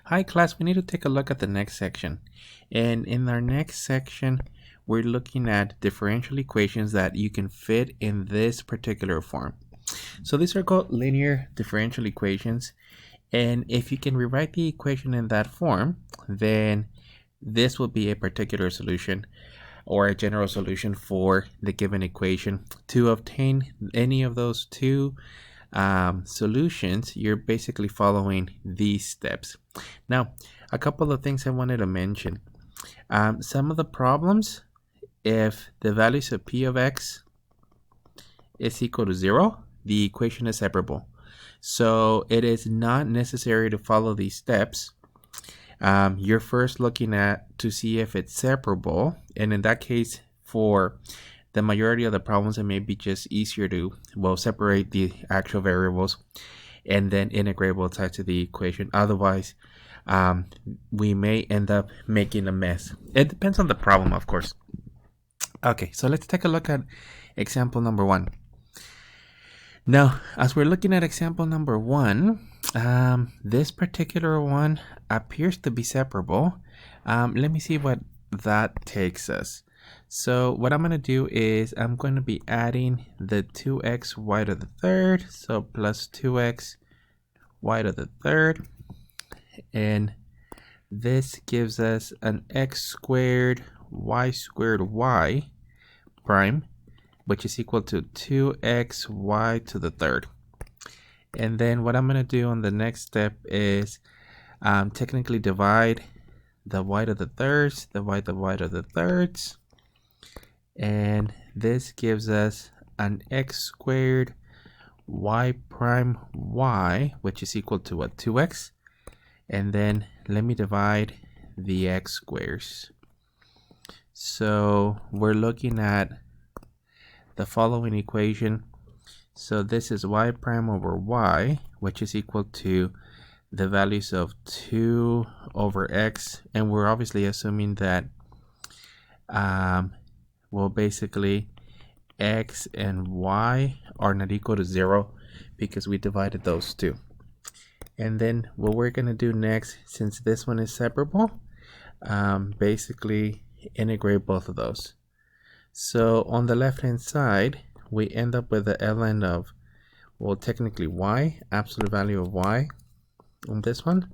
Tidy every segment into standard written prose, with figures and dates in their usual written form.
Hi class, we need to take a look at the next section. And in our next section, we're looking at differential equations that you can fit in this particular form. So these are called linear differential equations. And if you can rewrite the equation in that form, then this will be a particular solution or a general solution for the given equation. To obtain any of those two solutions, you're basically following these steps. Now, a couple of things I wanted to mention. Some of the problems, if the values of p of x is equal to 0, the equation is separable. So it is not necessary to follow these steps. You're first looking at to see if it's separable, and in that case, for the majority of the problems, it may be just easier to separate the actual variables and then integrate both sides of the equation. Otherwise, we may end up making a mess. It depends on the problem, of course. Okay, so let's take a look at example number 1. Now, as we're looking at example number 1, this particular one appears to be separable. Let me see what that takes us. So what I'm going to do is I'm going to be adding the 2xy to the third, so plus 2xy to the third, and this gives us an x squared y prime, which is equal to 2xy to the third. And then what I'm going to do on the next step is technically divide the y to the thirds, divide the y to the thirds, and this gives us an x squared y prime y, which is equal to what, 2x. And then let me divide the x squares. So we're looking at the following equation. So this is y prime over y, which is equal to the values of 2 over x, and we're obviously assuming that basically x and y are not equal to 0 because we divided those two. And then what we're going to do next, since this one is separable, basically integrate both of those. So on the left hand side, we end up with the ln of, technically y, absolute value of y on this one.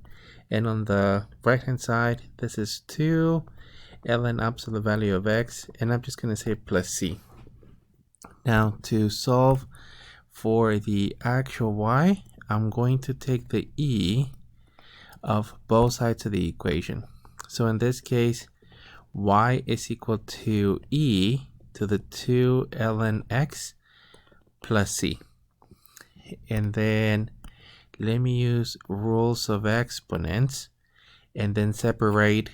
And on the right hand side, this is 2 ln absolute value of x, and I'm just going to say plus c. Now to solve for the actual y, I'm going to take the e of both sides of the equation. So in this case, y is equal to e to the 2 ln x plus c. And then let me use rules of exponents and then separate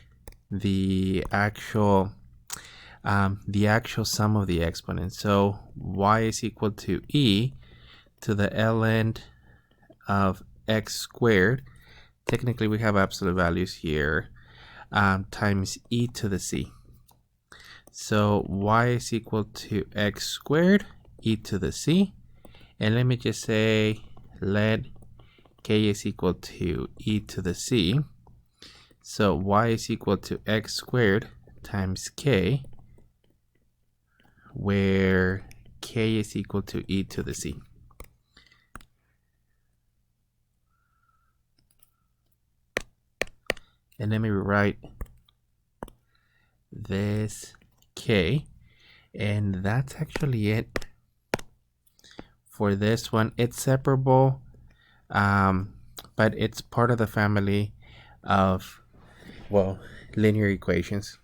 the actual sum of the exponents. So y is equal to e to the ln of x squared. Technically we have absolute values here, times e to the c. So y is equal to x squared e to the c, and let me just say let k is equal to e to the c. So y is equal to x squared times k, where k is equal to e to the c. And let me rewrite this k, and that's actually it for this one. It's separable, but it's part of the family of linear equations.